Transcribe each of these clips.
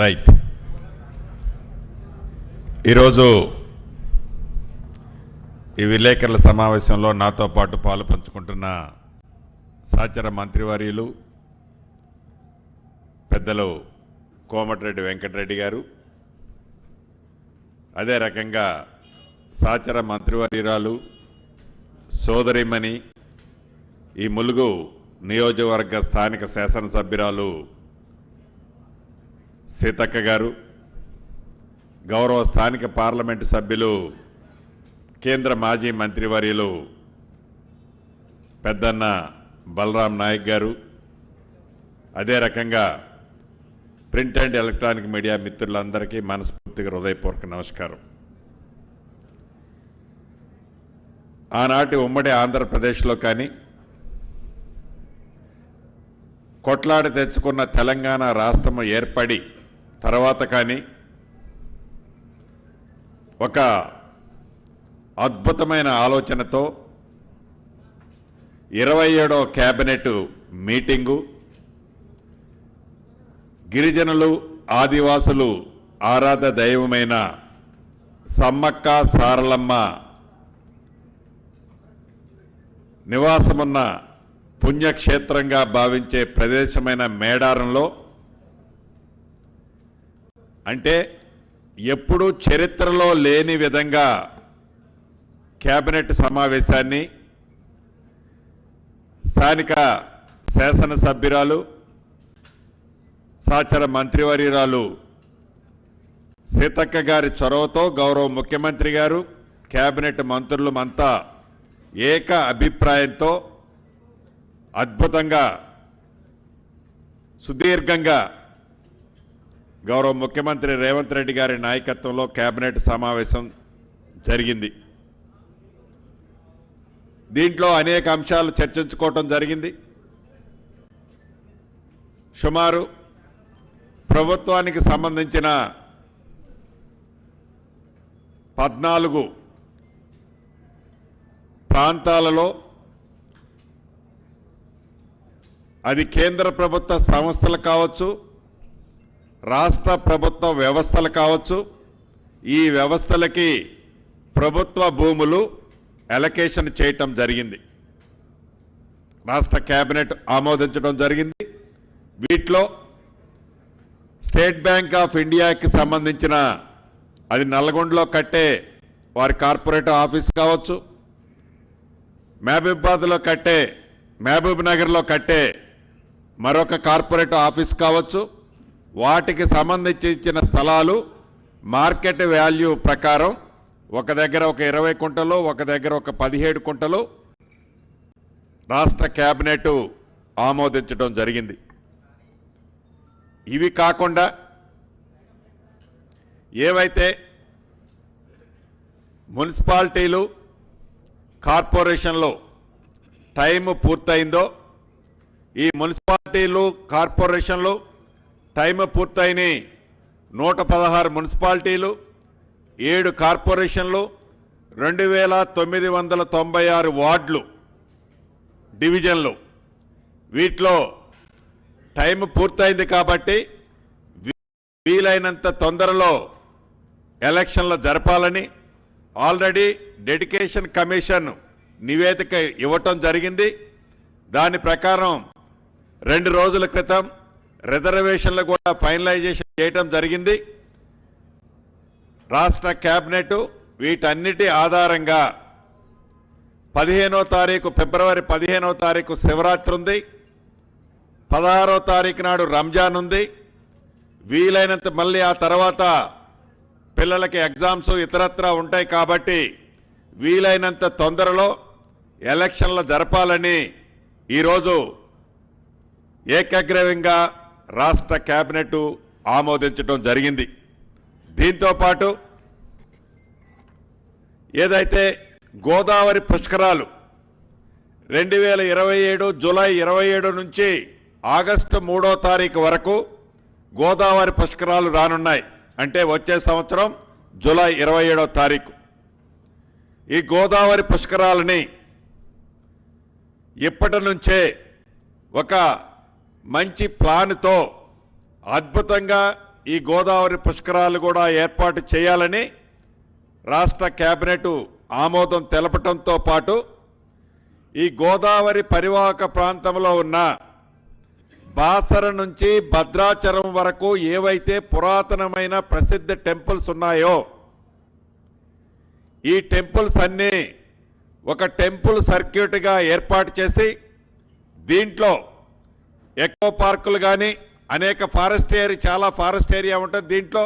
Right. ఈరోజు ఈ విలేకరుల సమావేశంలో నాతో పాటు పాలు పంచుకుంటున్న సహచర మంత్రివర్యులు పెద్దలు కోమటిరెడ్డి వెంకటరెడ్డి గారు, అదే రకంగా సహచర మంత్రివర్యురాలు సోదరిమణి ఈ ములుగు నియోజకవర్గ స్థానిక శాసనసభ్యురాలు సీతక్క గారు, గౌరవ స్థానిక పార్లమెంటు సభ్యులు కేంద్ర మాజీ మంత్రివర్యులు పెద్దన్న బలరాం నాయక్ గారు, అదే రకంగా ప్రింట్ అండ్ ఎలక్ట్రానిక్ మీడియా మిత్రులందరికీ మనస్ఫూర్తిగా హృదయపూర్వక నమస్కారం. ఆనాటి ఉమ్మడి ఆంధ్రప్రదేశ్లో కానీ కొట్లాడి తెచ్చుకున్న తెలంగాణ రాష్ట్రం ఏర్పడి తర్వాత కానీ ఒక అద్భుతమైన ఆలోచనతో 27వ కేబినెట్ మీటింగు గిరిజనులు ఆదివాసులు ఆరాధ దైవమైన సమ్మక్క సారలమ్మ నివాసమున్న పుణ్యక్షేత్రంగా భావించే ప్రదేశమైన మేడారంలో, అంటే ఎప్పుడూ చరిత్రలో లేని విధంగా కేబినెట్ సమావేశాన్ని స్థానిక శాసనసభ్యురాలు సహచర మంత్రివర్యురాలు సీతక్క గారి చొరవతో గౌరవ ముఖ్యమంత్రి గారు కేబినెట్ మంత్రులమంతా ఏక అభిప్రాయంతో అద్భుతంగా సుదీర్ఘంగా గౌరవ ముఖ్యమంత్రి రేవంత్ రెడ్డి గారి నాయకత్వంలో కేబినెట్ సమావేశం జరిగింది. దీంట్లో అనేక అంశాలు చర్చించుకోవటం జరిగింది. సుమారు ప్రభుత్వానికి సంబంధించిన 14 ప్రాంతాలలో అది కేంద్ర ప్రభుత్వ సంస్థలు కావచ్చు, రాష్ట్ర ప్రభుత్వ వ్యవస్థలు కావచ్చు, ఈ వ్యవస్థలకి ప్రభుత్వ భూములు అలొకేషన్ చేయటం జరిగింది. రాష్ట్ర కేబినెట్ ఆమోదించడం జరిగింది. వీటిలో స్టేట్ బ్యాంక్ ఆఫ్ ఇండియాకి సంబంధించిన అది నల్గొండలో కట్టే వారి కార్పొరేట్ ఆఫీస్ కావచ్చు, మహబూబాబాద్లో కట్టే మహబూబ్ నగర్లో కట్టే మరొక కార్పొరేట్ ఆఫీస్ కావచ్చు, వాటికి సంబంధించి ఇచ్చిన స్థలాలు మార్కెట్ వాల్యూ ప్రకారం ఒక దగ్గర ఒక 20 కుంటలు, ఒక దగ్గర ఒక 17 కుంటలు రాష్ట్ర కేబినెట్ ఆమోదించడం జరిగింది. ఇవి కాకుండా ఏవైతే మున్సిపాలిటీలు కార్పొరేషన్లో టైం పూర్తయిందో, ఈ మున్సిపాలిటీలు కార్పొరేషన్లు టైం పూర్తయిన 116 మున్సిపాలిటీలు, 7 కార్పొరేషన్లు, 2996 వార్డులు డివిజన్లు, వీటిలో టైం పూర్తయింది కాబట్టి వీలైనంత తొందరలో ఎలక్షన్లు జరపాలని ఆల్రెడీ డెడికేషన్ కమిషన్ నివేదిక ఇవ్వటం జరిగింది. దాని ప్రకారం 2 రోజుల క్రితం రిజర్వేషన్లు కూడా ఫైనలైజేషన్ చేయటం జరిగింది. రాష్ట్ర కేబినెట్ వీటన్నిటి ఆధారంగా 15వ తారీఖు ఫిబ్రవరి 15వ తారీఖు శివరాత్రి ఉంది, 16వ తారీఖు నాడు రంజాన్ ఉంది. వీలైనంత మళ్ళీ ఆ తర్వాత పిల్లలకి ఎగ్జామ్స్ ఇతరత్రా ఉంటాయి కాబట్టి వీలైనంత తొందరలో ఎలక్షన్లు జరపాలని ఈరోజు ఏకగ్రీవంగా రాష్ట్ర కేబినెట్ ఆమోదించడం జరిగింది. దీంతో పాటు ఏదైతే గోదావరి పుష్కరాలు 2027 జూలై 27 నుంచి ఆగస్టు 3వ తారీఖు వరకు గోదావరి పుష్కరాలు రానున్నాయి. అంటే వచ్చే సంవత్సరం జూలై 27వ తారీఖు ఈ గోదావరి పుష్కరాలని ఇప్పటి నుంచే ఒక మంచి ప్లాన్తో అద్భుతంగా ఈ గోదావరి పుష్కరాలు కూడా ఏర్పాటు చేయాలని రాష్ట్ర కేబినెట్ ఆమోదం తెలపడంతో పాటు ఈ గోదావరి పరివాహక ప్రాంతంలో ఉన్న బాసర నుంచి భద్రాచలం వరకు ఏవైతే పురాతనమైన ప్రసిద్ధ టెంపుల్స్ ఉన్నాయో ఈ టెంపుల్స్ అన్నీ ఒక టెంపుల్ సర్క్యూట్గా ఏర్పాటు చేసి దీంట్లో ఎకో పార్కులు కానీ అనేక చాలా ఫారెస్ట్ ఏరియా ఉంటుంది. దీంట్లో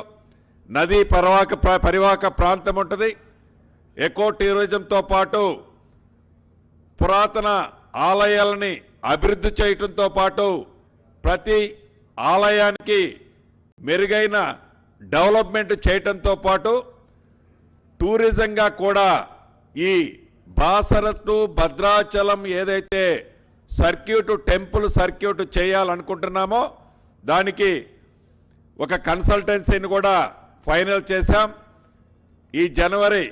నదీ పరివాహక ప్రాంతం ఉంటుంది. ఎకో టూరిజంతో పాటు పురాతన ఆలయాలని అభివృద్ధి చేయడంతో పాటు ప్రతి ఆలయానికి మెరుగైన డెవలప్మెంట్ చేయడంతో పాటు టూరిజంగా కూడా ఈ బాసర టు భద్రాచలం ఏదైతే టెంపుల్ సర్క్యూట్ చేయాలనుకుంటున్నామో దానికి ఒక కన్సల్టెన్సీని కూడా ఫైనల్ చేశాం. ఈ జనవరి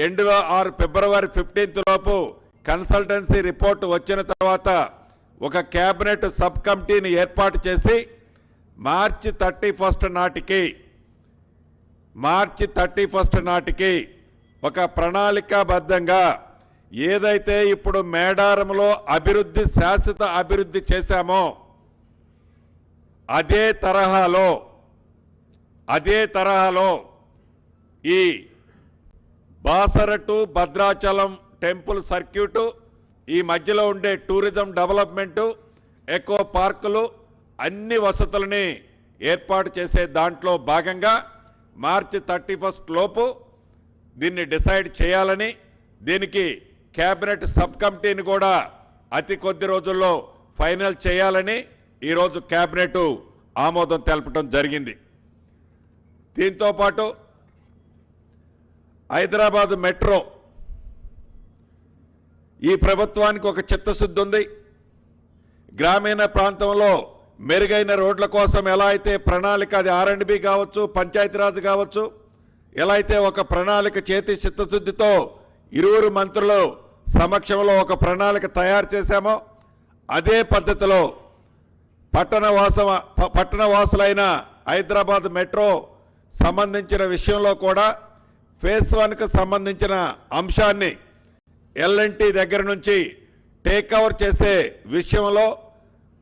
ఎండ్లో ఫిబ్రవరి 15 లోపు కన్సల్టెన్సీ రిపోర్టు వచ్చిన తర్వాత ఒక కేబినెట్ సబ్ కమిటీని ఏర్పాటు చేసి మార్చి 31 నాటికి ఒక ప్రణాళికాబద్ధంగా ఏదైతే ఇప్పుడు మేడారంలో శాశ్వత అభివృద్ధి చేశామో అదే తరహాలో ఈ Basara to Bhadrachalam temple circuit ఈ మధ్యలో ఉండే టూరిజం డెవలప్మెంటు ఎకో పార్కులు అన్ని వసతులని ఏర్పాటు చేసే దాంట్లో భాగంగా మార్చి 31 లోపు దీన్ని డిసైడ్ చేయాలని దీనికి కేబినెట్ సబ్ కమిటీని కూడా అతి కొద్ది రోజుల్లో ఫైనల్ చేయాలని ఈరోజు కేబినెట్ ఆమోదం తెలపడం జరిగింది. దీంతో పాటు హైదరాబాద్ మెట్రో ఈ ప్రభుత్వానికి ఒక చిత్తశుద్ధి ఉంది. గ్రామీణ ప్రాంతంలో మెరుగైన రోడ్ల కోసం ఎలా అయితే ప్రణాళిక అది R&B కావచ్చు పంచాయతీరాజ్ కావచ్చు ఎలా అయితే ఒక ప్రణాళిక చేతి చిత్తశుద్ధితో ఇరువురు మంత్రులు సమక్షంలో ఒక ప్రణాళిక తయారు చేశామో అదే పద్ధతిలో పట్టణవాసులైన హైదరాబాద్ మెట్రో సంబంధించిన విషయంలో కూడా ఫేజ్ 1కు సంబంధించిన అంశాన్ని L&T దగ్గర నుంచి టేక్ ఓవర్ చేసే విషయంలో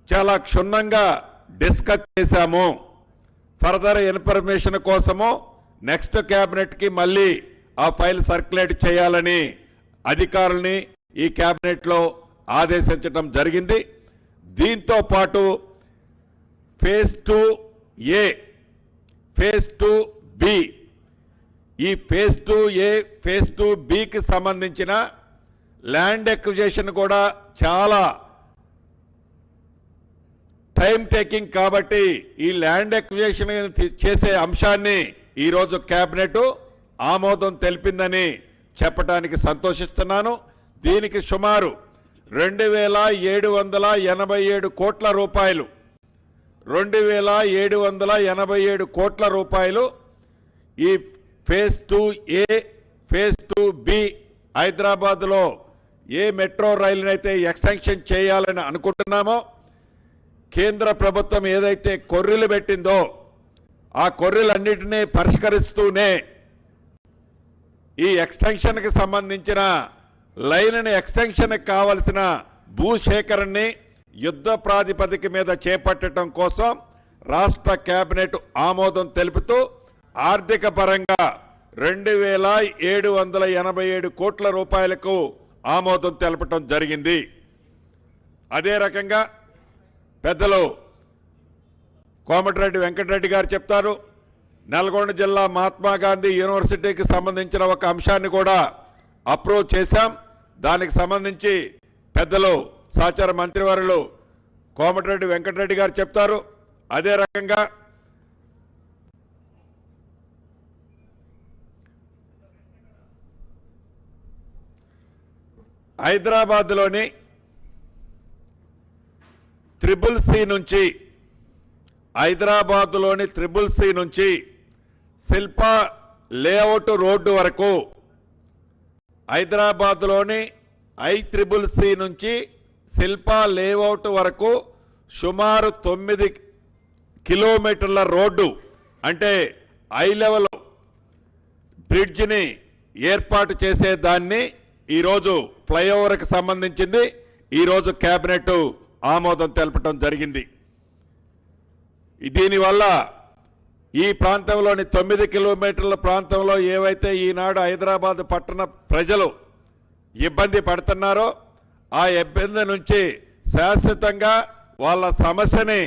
చాలా క్షుణ్ణంగా డిస్కస్ చేశాము. ఫర్దర్ ఇన్ఫర్మేషన్ కోసము నెక్స్ట్ కేబినెట్కి మళ్ళీ ఆ ఫైల్ సర్క్యులేట్ చేయాలని అధికారుల్ని ఈ కేబినెట్లో ఆదేశించడం జరిగింది. దీంతో పాటు ఫేజ్ 2A, ఫేజ్ 2B, ఈ ఫేజ్ 2A, ఫేజ్ 2Bకి సంబంధించిన ల్యాండ్ ఎక్విజిషన్ కూడా చాలా టైం టేకింగ్ కాబట్టి ఈ ల్యాండ్ ఎక్విజిషన్ చేసే అంశాన్ని ఈరోజు కేబినెట్ ఆమోదం తెలిపిందని చెప్పడానికి సంతోషిస్తున్నాను. దీనికి సుమారు 2,787 కోట్ల రూపాయలు 2,787 కోట్ల రూపాయలు ఈ ఫేజ్ 2A, ఫేజ్ 2B హైదరాబాద్లో ఏ మెట్రో రైలునైతే ఎక్స్టెన్షన్ చేయాలని అనుకుంటున్నామో కేంద్ర ప్రభుత్వం ఏదైతే కొర్రీలు పెట్టిందో ఆ కొర్రీలన్నిటినీ పరిష్కరిస్తూనే ఈ ఎక్స్టెన్షన్కి సంబంధించిన లైన్ ఎక్స్టెన్షన్కి కావలసిన భూసేకరణని యుద్ధ ప్రాతిపదిక మీద చేపట్టడం కోసం రాష్ట్ర కేబినెట్ ఆమోదం తెలుపుతూ ఆర్థిక పరంగా 2,787 కోట్ల రూపాయలకు ఆమోదం తెలపడం జరిగింది. అదే రకంగా పెద్దలు కోమటిరెడ్డి వెంకటరెడ్డి గారు చెప్తారు. నల్గొండ జిల్లా మహాత్మా గాంధీ యూనివర్సిటీకి సంబంధించిన ఒక అంశాన్ని కూడా అప్రూవ్ చేశాం. దానికి సంబంధించి పెద్దలు సహచార మంత్రివర్యులు కోమటిరెడ్డి వెంకటరెడ్డి గారు చెప్తారు. అదే రకంగా హైదరాబాద్లోని ట్రిపుల్ సి నుంచి శిల్పా లేఅవుట్ రోడ్డు వరకు హైదరాబాద్లోని ICCC నుంచి శిల్పా లేఅవుట్ వరకు సుమారు 9 కిలోమీటర్ల రోడ్డు అంటే హై లెవెల్ బ్రిడ్జిని ఏర్పాటు చేసే దాన్ని ఈరోజు ఫ్లైఓవర్కి సంబంధించింది ఈరోజు కేబినెట్ ఆమోదం తెలపడం జరిగింది. దీనివల్ల ఈ ప్రాంతంలోని 9 కిలోమీటర్ల ప్రాంతంలో ఏవైతే ఈనాడు హైదరాబాద్ పట్టణ ప్రజలు ఇబ్బంది పడుతున్నారో ఆ ఇబ్బంది నుంచి శాశ్వతంగా వాళ్ళ సమస్యని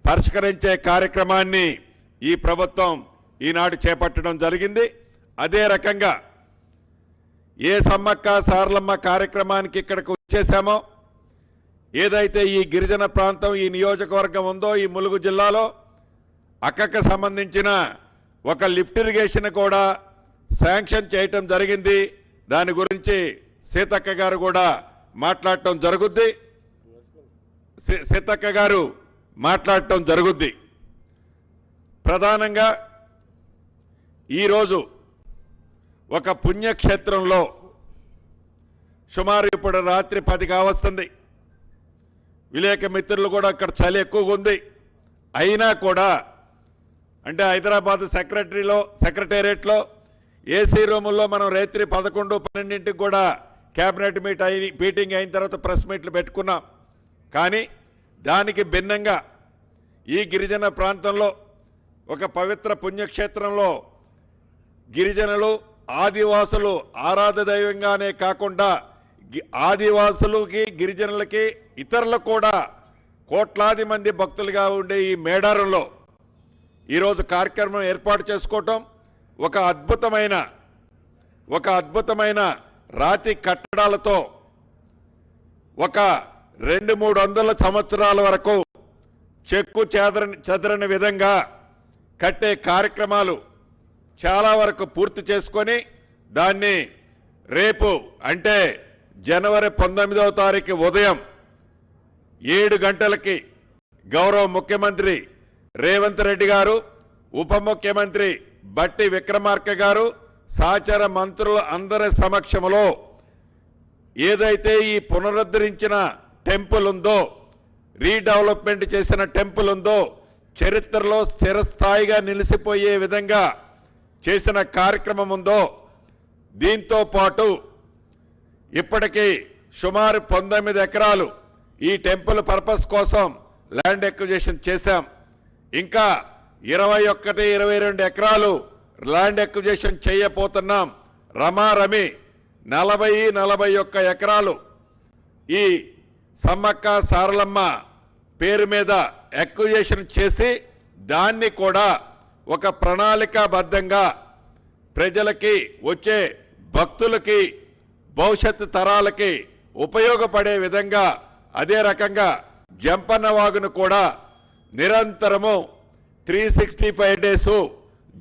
పరిష్కరించే కార్యక్రమాన్ని ఈ ప్రభుత్వం ఈనాడు చేపట్టడం జరిగింది. అదే రకంగా ఏ సమ్మక్క సారలమ్మ కార్యక్రమానికి ఇక్కడికి వచ్చేసామో ఏదైతే ఈ గిరిజన ప్రాంతం ఈ నియోజకవర్గం ఉందో ఈ ములుగు జిల్లాలో అక్కకు సంబంధించిన ఒక లిఫ్ట్ ఇరిగేషన్ కూడా శాంక్షన్ చేయటం జరిగింది. దాని గురించి సీతక్క గారు కూడా మాట్లాడటం జరుగుద్ది. సీతక్క గారు మాట్లాడటం జరుగుద్ది. ప్రధానంగా ఈరోజు ఒక పుణ్యక్షేత్రంలో సుమారు ఇప్పుడు రాత్రి 10 కావస్తుంది. విలేక మిత్రులు కూడా అక్కడ చలి ఎక్కువగా ఉంది. అయినా కూడా అంటే హైదరాబాద్ సెక్రటేరియట్లో ఏసీ రూముల్లో మనం రాత్రి 11, 12ంటికి కూడా కేబినెట్ మీటింగ్ అయిన తర్వాత ప్రెస్ మీట్లు పెట్టుకున్నాం. కానీ దానికి భిన్నంగా ఈ గిరిజన ప్రాంతంలో ఒక పవిత్ర పుణ్యక్షేత్రంలో గిరిజనులు ఆదివాసులు ఆరాధ దైవంగానే కాకుండా ఆదివాసులకి గిరిజనులకి ఇతరులకు కూడా కోట్లాది మంది భక్తులుగా ఉండే ఈ మేడారంలో ఈరోజు కార్యక్రమం ఏర్పాటు చేసుకోవటం ఒక అద్భుతమైన రాతి కట్టడాలతో ఒక 200-300 సంవత్సరాల వరకు చెక్కు చెదరని విధంగా కట్టే కార్యక్రమాలు చాలా వరకు పూర్తి చేసుకొని దాన్ని రేపు అంటే జనవరి 19వ తారీఖు ఉదయం 7 గంటలకి గౌరవ ముఖ్యమంత్రి రేవంత్ రెడ్డి గారు, ఉప ముఖ్యమంత్రి బట్టి విక్రమార్క గారు, సహచర మంత్రుల అందరి సమక్షంలో ఏదైతే ఈ పునరుద్ధరించిన టెంపుల్ ఉందో, రీడెవలప్మెంట్ చేసిన టెంపుల్ ఉందో, చరిత్రలో స్థిరస్థాయిగా నిలిచిపోయే విధంగా చేసిన కార్యక్రమం ఉందో, దీంతో పాటు ఇప్పటికీ సుమారు 19 ఎకరాలు ఈ టెంపుల్ పర్పస్ కోసం ల్యాండ్ ఎక్విజిషన్ చేశాం. ఇంకా 21-22 ఎకరాలు ల్యాండ్ ఎక్విజిషన్ చేయబోతున్నాం. రమారమి 40-41 ఎకరాలు ఈ సమ్మక్క సారలమ్మ పేరు మీద ఎక్విజిషన్ చేసి దాన్ని కూడా ఒక ప్రణాళికాబద్ధంగా ప్రజలకి వచ్చే భక్తులకి భవిష్యత్తు తరాలకి ఉపయోగపడే విధంగా అదే రకంగా జంపన్న వాగును కూడా నిరంతరము 365 డేస్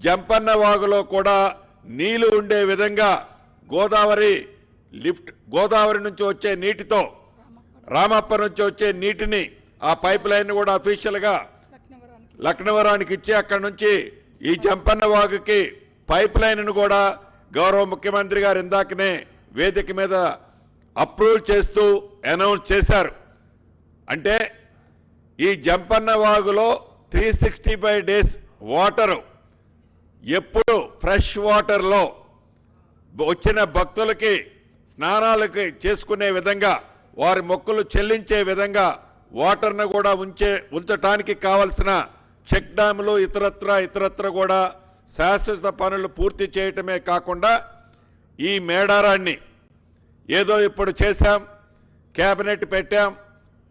జంపన్న వాగులో కూడా నీళ్లు ఉండే విధంగా గోదావరి నుంచి వచ్చే నీటితో రామప్ప నుంచి వచ్చే నీటిని ఆ పైప్ లైన్ కూడా అఫీషియల్ గా లక్నవరానికి ఇచ్చి అక్కడి నుంచి ఈ జంపన్న వాగుకి పైప్ లైన్ కూడా గౌరవ ముఖ్యమంత్రి గారు ఇందాకనే వేదిక మీద అప్రూవ్ చేస్తూ అనౌన్స్ చేశారు. అంటే ఈ జంపన్న వాగులో 365 డేస్ వాటరు ఎప్పుడు ఫ్రెష్ వాటర్లో వచ్చిన భక్తులకి స్నానాలకి చేసుకునే విధంగా వారి మొక్కులు చెల్లించే విధంగా వాటర్ను కూడా ఉంచటానికి కావలసిన చెక్ డ్యాములు ఇతరత్ర కూడా శాశ్వత పనులు పూర్తి చేయటమే కాకుండా ఈ మేడారాన్ని ఏదో ఇప్పుడు చేశాం, కేబినెట్ పెట్టాం,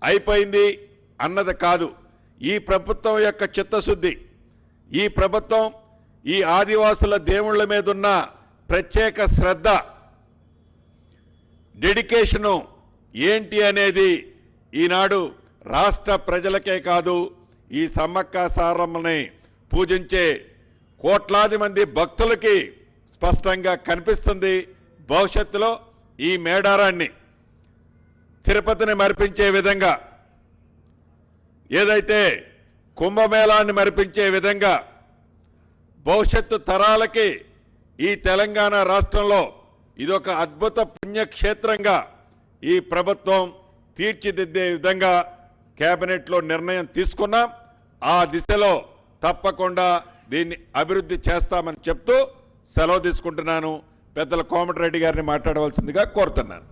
అయిపోయింది అన్నది కాదు. ఈ ప్రభుత్వం యొక్క చిత్తశుద్ధి, ఈ ప్రభుత్వం ఈ ఆదివాసుల దేవుళ్ల మీద ఉన్న ప్రత్యేక శ్రద్ధ, డెడికేషను ఏంటి అనేది ఈనాడు రాష్ట్ర ప్రజలకే కాదు, ఈ సమ్మక్క సారమ్మని పూజించే కోట్లాది మంది భక్తులకి స్పష్టంగా కనిపిస్తుంది. భవిష్యత్తులో ఈ మేడారాన్ని తిరుపతిని మరిపించే విధంగా, ఏదైతే కుంభమేళాన్ని మరిపించే విధంగా భవిష్యత్తు తరాలకి ఈ తెలంగాణ రాష్ట్రంలో ఇదొక అద్భుత పుణ్యక్షేత్రంగా ఈ ప్రభుత్వం తీర్చిదిద్దే విధంగా కేబినెట్లో నిర్ణయం తీసుకున్నాం. ఆ దిశలో తప్పకుండా దీన్ని అభివృద్ధి చేస్తామని చెప్తూ సెలవు తీసుకుంటున్నాను. పెద్దల కోమటిరెడ్డి గారిని మాట్లాడవలసిందిగా కోరుతున్నాను.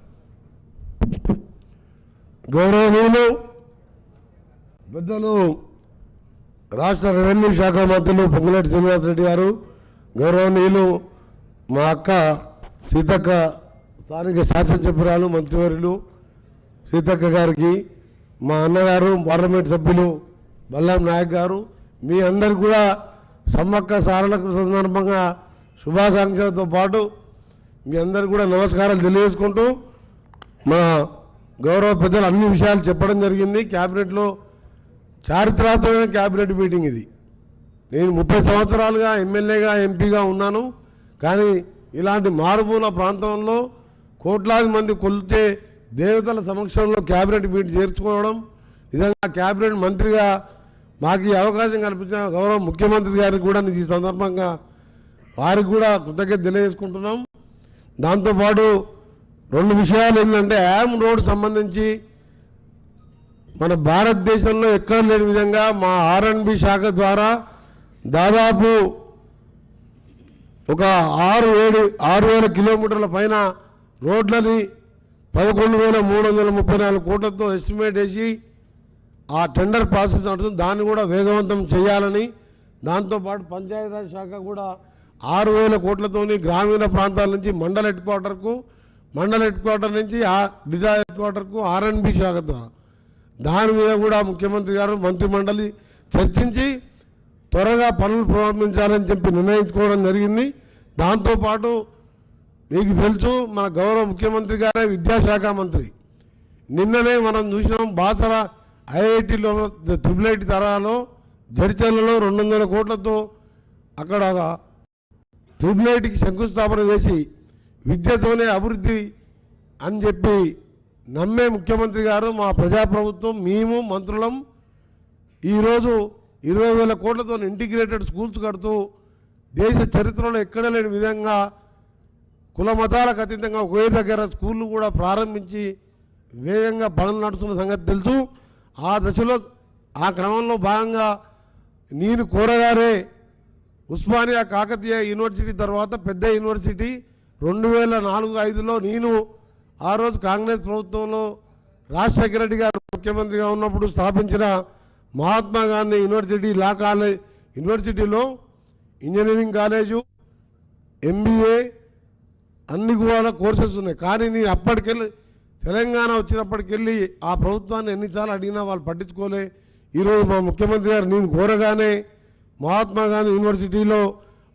గౌరవనీయులు పెద్దలు రాష్ట్ర రెవెన్యూ శాఖ మంత్రులు పొంగులేటి శ్రీనివాసరెడ్డి గారు, గౌరవనీయులు మా అక్క సీతక్క, స్థానిక శాసనసభ్యురాలు మంత్రివర్యులు సీతక్క గారికి, మా అన్నగారు పార్లమెంట్ సభ్యులు బల్లాం నాయక్ గారు, మీ అందరు కూడా సమ్మక్క సారళకు సందర్భంగా శుభాకాంక్షలతో పాటు మీ అందరు కూడా నమస్కారాలు తెలియజేసుకుంటూ, మా గౌరవ పెద్దలు అన్ని విషయాలు చెప్పడం జరిగింది. క్యాబినెట్లో చారిత్రాత్మకమైన క్యాబినెట్ మీటింగ్ ఇది. నేను 30 సంవత్సరాలుగా ఎమ్మెల్యేగా ఎంపీగా ఉన్నాను. కానీ ఇలాంటి మారుమూల ప్రాంతంలో కోట్లాది మంది కొలిచే దేవతల సమక్షంలో క్యాబినెట్ మీటింగ్ చేర్చుకోవడం, నిజంగా క్యాబినెట్ మంత్రిగా మాకు ఈ అవకాశం కల్పించిన గౌరవ ముఖ్యమంత్రి గారికి కూడా ఈ సందర్భంగా వారికి కూడా కృతజ్ఞత తెలియజేసుకుంటున్నాం. దాంతోపాటు 2 విషయాలు ఏంటంటే, యామ్ రోడ్ సంబంధించి మన భారతదేశంలో ఎక్కడ లేని విధంగా మా R&B శాఖ ద్వారా దాదాపు ఒక 6,000 కిలోమీటర్ల పైన రోడ్లని 11,334 కోట్లతో ఎస్టిమేట్ వేసి ఆ టెండర్ ప్రాసెస్ నడుస్తుంది. దాన్ని కూడా వేగవంతం చేయాలని, దాంతోపాటు పంచాయతీరాజ్ శాఖ కూడా 6,000 కోట్లతోని గ్రామీణ ప్రాంతాల నుంచి మండల హెడ్ క్వార్టర్ నుంచి డిజా హెడ్ క్వార్టర్కు R&B శాఖ ద్వారా దాని మీద కూడా ముఖ్యమంత్రి గారు మంత్రిమండలి చర్చించి త్వరగా పనులు ప్రారంభించాలని చెప్పి నిర్ణయించుకోవడం జరిగింది. దాంతోపాటు మీకు తెలుసు, మన గౌరవ ముఖ్యమంత్రి గారే విద్యాశాఖ మంత్రి. నిన్ననే మనం చూసినాం, బాసర IITలో IIIT తరహాలో జడ్చర్లలో 200 కోట్లతో అక్కడ IIITకి శంకుస్థాపన చేసి విద్యతోనే అభివృద్ధి అని చెప్పి నమ్మే ముఖ్యమంత్రి గారు, మా ప్రజాప్రభుత్వం, మేము మంత్రులం ఈరోజు 20,000 కోట్లతో ఇంటిగ్రేటెడ్ స్కూల్స్ కడుతూ దేశ చరిత్రలో ఎక్కడ లేని విధంగా కుల మతాలకు అతీతంగా ఒకే దగ్గర స్కూళ్ళు కూడా ప్రారంభించి వేగంగా పనులు నడుస్తున్న సంగతి తెలుసు. ఆ దశలో ఆ క్రమంలో భాగంగా నేను కోరగానే ఉస్మానియా కాకతీయ యూనివర్సిటీ తర్వాత పెద్ద యూనివర్సిటీ 2004-05లో నేను ఆ రోజు కాంగ్రెస్ ప్రభుత్వంలో రాజశేఖర రెడ్డి గారు ముఖ్యమంత్రిగా ఉన్నప్పుడు స్థాపించిన Mahatma Gandhi university law college యూనివర్సిటీలో ఇంజనీరింగ్ కాలేజు, MBA అన్ని కూడా కోర్సెస్ ఉన్నాయి. కానీ నేను అప్పటికెళ్ళి తెలంగాణ వచ్చినప్పటికెళ్ళి ఆ ప్రభుత్వాన్ని ఎన్నిసార్లు అడిగినా వాళ్ళు పట్టించుకోలే. ఈరోజు మా ముఖ్యమంత్రి గారు నేను కోరగానే మహాత్మా గాంధీ యూనివర్సిటీలో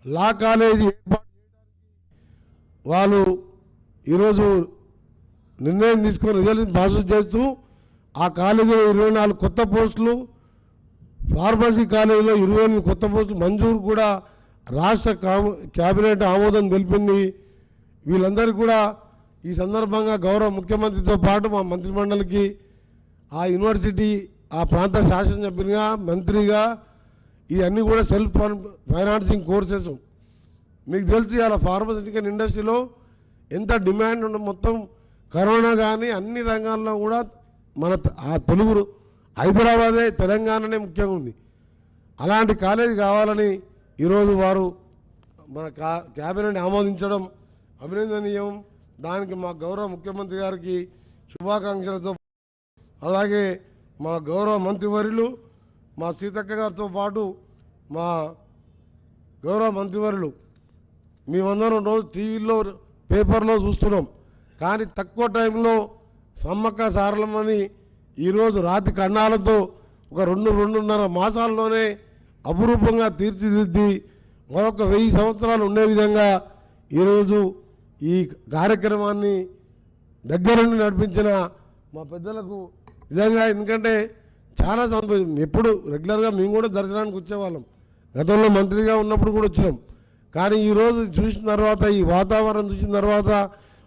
లా కాలేజీ ఏర్పాటు వాళ్ళు ఈరోజు నిర్ణయం తీసుకొని రిజల్యూషన్ పాస్ చేస్తూ ఆ కాలేజీలో 24 కొత్త పోస్టులు, ఫార్మసీ కాలేజీలో 28 కొత్త పోస్టులు మంజూరు కూడా రాష్ట్ర కేబినెట్ ఆమోదం తెలిపింది. వీళ్ళందరికీ కూడా ఈ సందర్భంగా గౌరవ ముఖ్యమంత్రితో పాటు మా మంత్రిమండలికి ఆ యూనివర్సిటీ ఆ ప్రాంత శాసనసభ్యునిగా మంత్రిగా ఇవన్నీ కూడా సెల్ఫ్ ఫైనాన్సింగ్ కోర్సెస్. మీకు తెలుసు ఇలా ఫార్మస్యూటికల్ ఇండస్ట్రీలో ఎంత డిమాండ్ ఉన్న, మొత్తం కరోనా కానీ అన్ని రంగాల్లో కూడా మన ఆ తెలుగు హైదరాబాదే తెలంగాణనే ముఖ్యంగా ఉంది. అలాంటి కాలేజీ కావాలని ఈరోజు వారు మన క్యాబినెట్ ఆమోదించడం అభినందనీయం. దానికి మా గౌరవ ముఖ్యమంత్రి గారికి శుభాకాంక్షలతో, అలాగే మా గౌరవ మంత్రివర్యులు మా సీతక్క గారితో పాటు మా గౌరవ మంత్రివర్యులు మేమందరం రోజు టీవీలో పేపర్లో చూస్తున్నాం. కానీ తక్కువ టైంలో సమ్మక్క సారలమ్మని ఈరోజు రాతి కన్నాలతో ఒక 2-2.5 మాసాల్లోనే అపురూపంగా తీర్చిదిద్ది మరొక 1000 సంవత్సరాలు ఉండే విధంగా ఈరోజు ఈ కార్యక్రమాన్ని దగ్గర నుండి నడిపించిన మా పెద్దలకు నిజంగా, ఎందుకంటే చాలా సంతోషం. ఎప్పుడు రెగ్యులర్గా మేము కూడా దర్శనానికి వచ్చేవాళ్ళం, గతంలో మంత్రిగా ఉన్నప్పుడు కూడా వచ్చినాం. కానీ ఈరోజు చూసిన తర్వాత, ఈ వాతావరణం చూసిన తర్వాత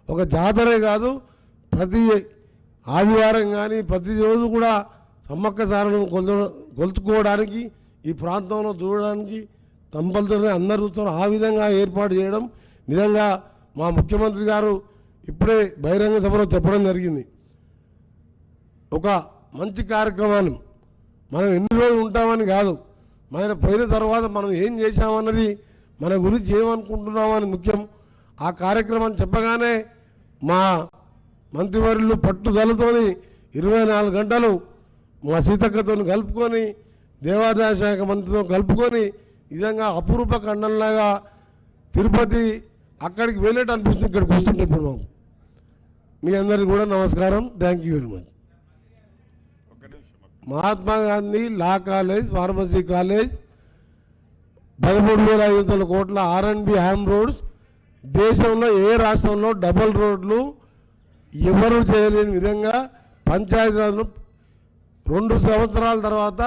ఒక జాతరే కాదు, ప్రతి ఆదివారం కానీ ప్రతిరోజు కూడా సమ్మక్క సారలను కొలుచుకోవడానికి ఈ ప్రాంతంలో చూడడానికి కంపల్సరీ అందరూ చూస్తారు. ఆ విధంగా ఏర్పాటు చేయడం నిజంగా మా ముఖ్యమంత్రి గారు ఇప్పుడే బహిరంగ సభలో చెప్పడం జరిగింది. ఒక మంచి కార్యక్రమాన్ని మనం ఎన్ని రోజులు ఉంటామని కాదు, మన పోయిన తర్వాత మనం ఏం చేశామన్నది, మన గురించి ఏమనుకుంటున్నామని ముఖ్యం. ఆ కార్యక్రమం చెప్పగానే మా మంత్రివర్యులు పట్టుదలతోని 24 గంటలు మా సీతక్కతో కలుపుకొని, దేవాదాయ శాఖ మంత్రితో కలుపుకొని, నిజంగా అపురూప ఖండంలాగా తిరుపతి అక్కడికి వెళ్ళేట అనిపిస్తుంది. ఇక్కడికి వస్తుంటే ఇప్పుడు మాకు. మీ అందరికీ కూడా నమస్కారం. Thank you very much. Mahatma Gandhi law college, pharmacy college, 13,500 కోట్ల R&B హ్యామ్ రోడ్స్, దేశంలో ఏ రాష్ట్రంలో డబుల్ రోడ్లు ఎవరు చేయలేని విధంగా పంచాయతీరాజ్ను 2 సంవత్సరాల తర్వాత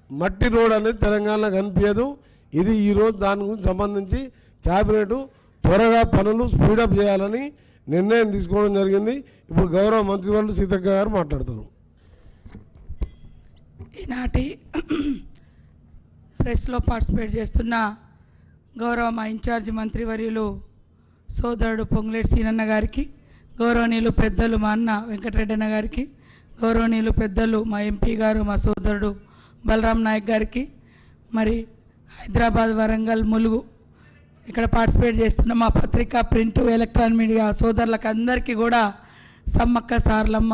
మట్టి రోడ్ అనేది తెలంగాణలో కనిపించదు. ఇది ఈరోజు దాని గురించి సంబంధించి క్యాబినెట్ త్వరగా పనులు స్పీడప్ చేయాలని నిర్ణయం తీసుకోవడం జరిగింది. ఇప్పుడు గౌరవ మంత్రివర్యులు సీతక్క గారు మాట్లాడుతున్నారు. ఈనాటి ప్రెస్లో పార్టిసిపేట్ చేస్తున్న గౌరవ మా ఇన్ఛార్జి మంత్రివర్యులు సోదరుడు పొంగులేటి సీనన్న గారికి, గౌరవనీయులు పెద్దలు మా అన్న వెంకటరెడ్డన్న గారికి, గౌరవనీయులు పెద్దలు మా ఎంపీ గారు మా సోదరుడు బలరాం నాయక్ గారికి, మరి హైదరాబాద్, వరంగల్, ములుగు ఇక్కడ పార్టిసిపేట్ చేస్తున్న మా పత్రికా, ప్రింట్, ఎలక్ట్రానిక్ మీడియా సోదరులకు అందరికీ కూడా సమ్మక్క సారలమ్మ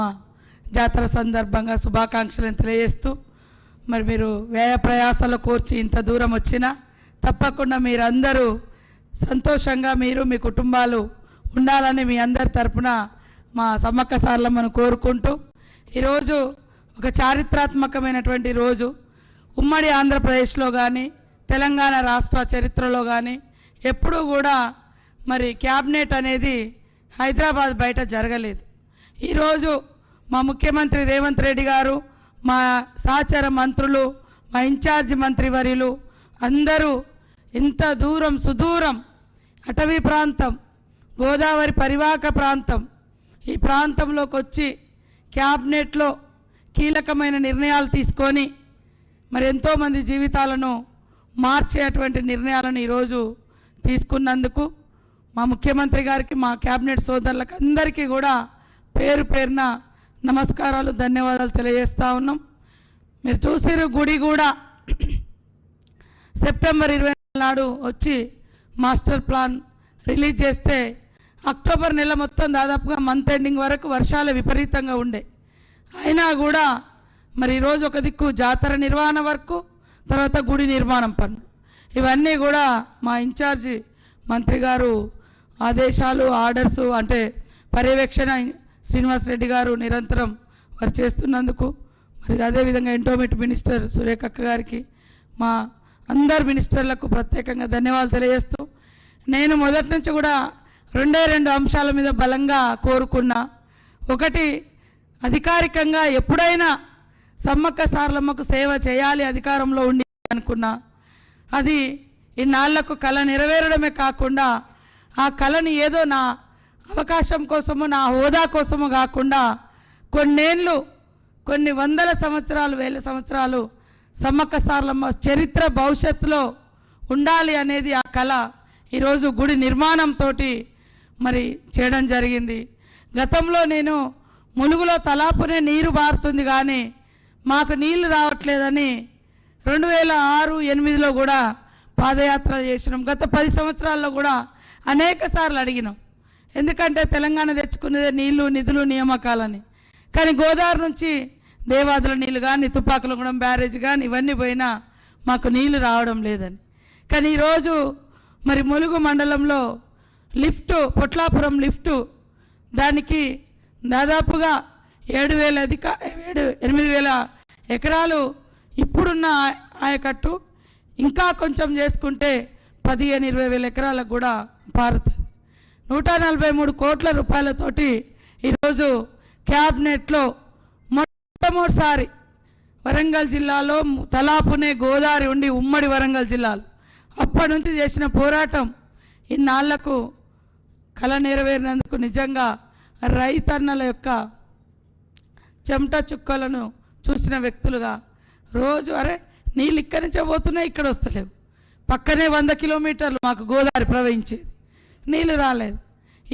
జాతర సందర్భంగా శుభాకాంక్షలను తెలియజేస్తూ, మరి మీరు వ్యయ ప్రయాసాలు కోర్చి ఇంత దూరం వచ్చినా తప్పకుండా మీరందరూ సంతోషంగా మీరు మీ కుటుంబాలు ఉండాలని మీ అందరి తరపున మా సమ్మక్క సారలమ్మను కోరుకుంటూ, ఈరోజు ఒక చారిత్రాత్మకమైనటువంటి రోజు. ఉమ్మడి ఆంధ్రప్రదేశ్లో కానీ తెలంగాణ రాష్ట్ర చరిత్రలో కానీ ఎప్పుడూ కూడా మరి క్యాబినెట్ అనేది హైదరాబాద్ బయట జరగలేదు. ఈరోజు మా ముఖ్యమంత్రి రేవంత్ రెడ్డి గారు, మా సహచర మంత్రులు, మా ఇన్ఛార్జి మంత్రివర్యులు అందరూ ఇంత దూరం సుదూరం అటవీ ప్రాంతం, గోదావరి పరివాహక ప్రాంతం, ఈ ప్రాంతంలోకి వచ్చి క్యాబినెట్లో కీలకమైన నిర్ణయాలు తీసుకొని మరి ఎంతోమంది జీవితాలను మార్చేటువంటి నిర్ణయాలను ఈరోజు తీసుకున్నందుకు మా ముఖ్యమంత్రి గారికి, మా క్యాబినెట్ సోదరులకు అందరికీ కూడా పేరు పేరున నమస్కారాలు, ధన్యవాదాలు తెలియజేస్తా ఉన్నాం. మీరు చూసిరు గుడి కూడా సెప్టెంబర్ 20 నాడు వచ్చి మాస్టర్ ప్లాన్ రిలీజ్ చేస్తే అక్టోబర్ నెల మొత్తం దాదాపుగా మంత్ ఎండింగ్ వరకు వర్షాలు విపరీతంగా ఉండే. అయినా కూడా మరి ఈరోజు ఒక దిక్కు జాతర నిర్వహణ వరకు, తర్వాత గుడి నిర్మాణం పనులు, ఇవన్నీ కూడా మా ఇన్ఛార్జి మంత్రి గారు ఆదేశాలు, ఆర్డర్స్ అంటే పర్యవేక్షణ శ్రీనివాస్ రెడ్డి గారు నిరంతరం వారు చేస్తున్నందుకు, మరి అదేవిధంగా ఎండోమెంట్ మినిస్టర్ సురేఖక్క గారికి, మా అందరు మినిస్టర్లకు ప్రత్యేకంగా ధన్యవాదాలు తెలియజేస్తూ, నేను మొదటి నుంచి కూడా 2 అంశాల మీద బలంగా కోరుకున్నా. ఒకటి, అధికారికంగా ఎప్పుడైనా సమ్మక్క సారలమ్మకు సేవ చేయాలి అధికారంలో ఉండి అనుకున్నా. అది ఇన్నాళ్లకు కళ నెరవేరడమే కాకుండా ఆ కళని ఏదో నా అవకాశం కోసము, నా హోదా కోసము కాకుండా కొన్నేళ్ళు, కొన్ని వందల సంవత్సరాలు, వేల సంవత్సరాలు సమ్మక్క సారలమ్మ చరిత్ర భవిష్యత్తులో ఉండాలి అనేది ఆ కళ ఈరోజు గుడి నిర్మాణంతో మరి చేయడం జరిగింది. గతంలో నేను ములుగులో తలాపునే నీరు బారుతుంది కానీ మాకు నీళ్లు రావట్లేదని 2006, 2008లో కూడా పాదయాత్ర చేసినాం. గత 10 సంవత్సరాల్లో కూడా అనేక సార్లు అడిగినాం. ఎందుకంటే తెలంగాణ తెచ్చుకునేదే నీళ్లు, నిధులు, నియామకాలని. కానీ గోదావరి నుంచి దేవాదుల నీళ్లు కానీ, తుపాకులగూడెం బ్యారేజ్ కానీ ఇవన్నీ పోయినా మాకు నీళ్లు రావడం లేదని. కానీ ఈరోజు మరి ములుగు మండలంలో లిఫ్ట్, పొట్లాపురం లిఫ్టు, దానికి దాదాపుగా 8,000 ఎకరాలు ఇప్పుడున్న ఆయకట్టు ఇంకా కొంచెం చేసుకుంటే 15,000-20,000 ఎకరాలకు కూడా పారుతుంది. 143 కోట్ల రూపాయలతోటి ఈరోజు క్యాబినెట్లో మొట్టమొదటిసారి వరంగల్ జిల్లాలో తలాపునే గోదావరి ఉండి ఉమ్మడి వరంగల్ జిల్లాలో అప్పటి నుంచి చేసిన పోరాటం ఇన్నాళ్లకు కళ నెరవేరినందుకు నిజంగా రైతన్నల యొక్క చెమట చుక్కలను చూసిన వ్యక్తులుగా రోజు అరే నీళ్ళు ఇక్కడి నుంచే పోతున్నాయి, ఇక్కడ వస్తలేవు, పక్కనే 100 కిలోమీటర్లు మాకు గోదావరి ప్రవహించేది, నీళ్ళు రాలేదు.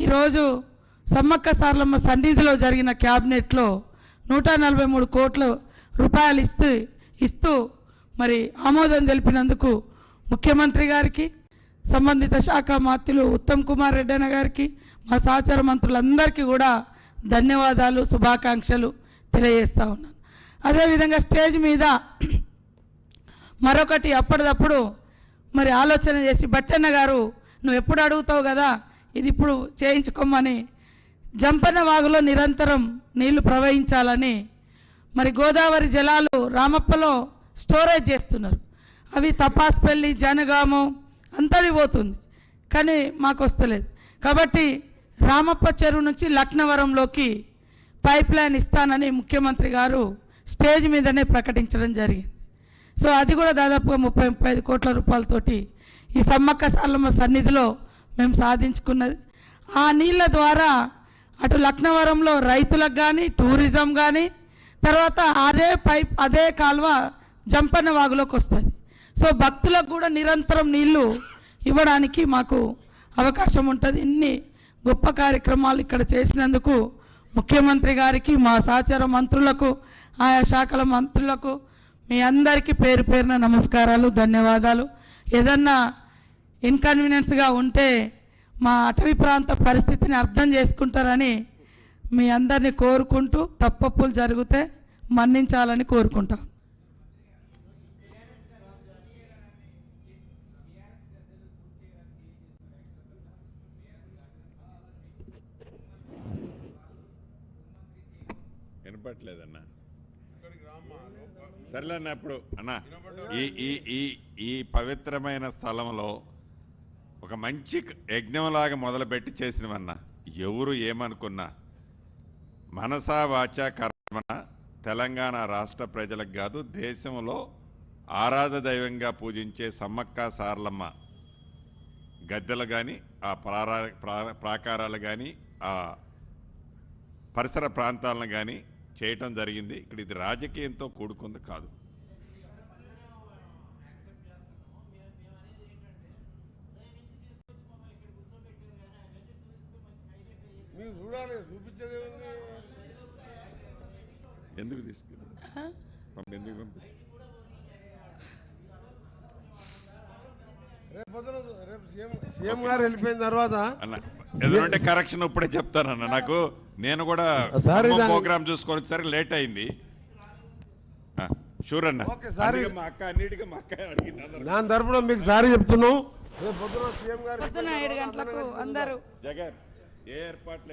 ఈరోజు సమ్మక్క సారలమ్మ సన్నిధిలో జరిగిన క్యాబినెట్లో 143 కోట్ల రూపాయలు ఇస్తూ ఇస్తూ మరి ఆమోదం తెలిపినందుకు ముఖ్యమంత్రి గారికి, సంబంధిత శాఖ మంత్రులు ఉత్తమ్ కుమార్ రెడ్డి అన్న గారికి, మా సహచర మంత్రులందరికీ కూడా ధన్యవాదాలు, శుభాకాంక్షలు తెలియజేస్తా ఉన్నాను. అదేవిధంగా స్టేజ్ మీద మరొకటి అప్పటిదప్పుడు మరి ఆలోచన చేసి బట్టన్న గారు నువ్వు ఎప్పుడు అడుగుతావు కదా ఇది ఇప్పుడు చేయించుకోమని జంపన్న వాగులో నిరంతరం నీళ్లు ప్రవహించాలని మరి గోదావరి జలాలు రామప్పలో స్టోరేజ్ చేస్తున్నారు. అవి తపాస్పల్లి, జనగామం అంతది పోతుంది, కానీ మాకు వస్తలేదు. కాబట్టి రామప్ప చెరువు నుంచి లక్నవరంలోకి పైప్ లైన్ ఇస్తానని ముఖ్యమంత్రి గారు స్టేజ్ మీదనే ప్రకటించడం జరిగింది. సో అది కూడా దాదాపుగా 30-35 కోట్ల రూపాయలతోటి ఈ సమ్మక్క సారలమ్మ సన్నిధిలో మేము సాధించుకున్నది. ఆ నీళ్ళ ద్వారా అటు లక్నవరంలో రైతులకు కానీ, టూరిజం కానీ, తర్వాత అదే కాల్వ జంపన్న వాగులోకి వస్తుంది. సో భక్తులకు కూడా నిరంతరం నీళ్లు ఇవ్వడానికి మాకు అవకాశం ఉంటుంది. ఇన్ని గొప్ప కార్యక్రమాలు ఇక్కడ చేసినందుకు ముఖ్యమంత్రి గారికి, మా సహచర మంత్రులకు, ఆయా శాఖల మంత్రులకు మీ అందరికీ పేరు పేరున నమస్కారాలు, ధన్యవాదాలు. ఏదన్నా ఇన్కన్వీనియన్స్గా ఉంటే మా అటవీ ప్రాంత పరిస్థితిని అర్థం చేసుకుంటారని మీ అందరినీ కోరుకుంటూ తప్పప్పులు జరిగితే మన్నించాలని కోరుకుంటాం. వినపట్లేదన్నా, సర్లే అన్న. ఇప్పుడు అన్న ఈ ఈ ఈ ఈ పవిత్రమైన స్థలంలో ఒక మంచి యజ్ఞంలాగా మొదలుపెట్టి చేసినవన్నా, ఎవరు ఏమనుకున్నా మనసా వాచా కర్మన తెలంగాణ రాష్ట్ర ప్రజలకు కాదు, దేశంలో ఆరాధ దైవంగా పూజించే సమ్మక్క సారలమ్మ గద్దెలు కానీ, ఆ ప్రాకారాలు కానీ, ఆ పరిసర ప్రాంతాలను కానీ చేయటం జరిగింది. ఇక్కడ ఇది రాజకీయంతో కూడుకుంది కాదు. ఎందుకు తీసుకెళ్ళి ఎందుకు పంపి సీఎం గారు వెళ్ళిపోయిన తర్వాత అన్న ఏదంటే కరెక్షన్ ఇప్పుడే చెప్తానన్న. నాకు నేను కూడా ప్రోగ్రామ్ చూసుకొని వచ్చేసరికి లేట్ అయింది. షూర్ అన్న. మా అక్క అన్నిటికీ మా అక్క అడిగింది. దాని తరపున మీకు సారీ చెప్తున్నాం. రేపు పొద్దున సీఎం గారు పొద్దున 7 గంటలకు అందరూ జగన్ ఏ ఏర్పాట్లు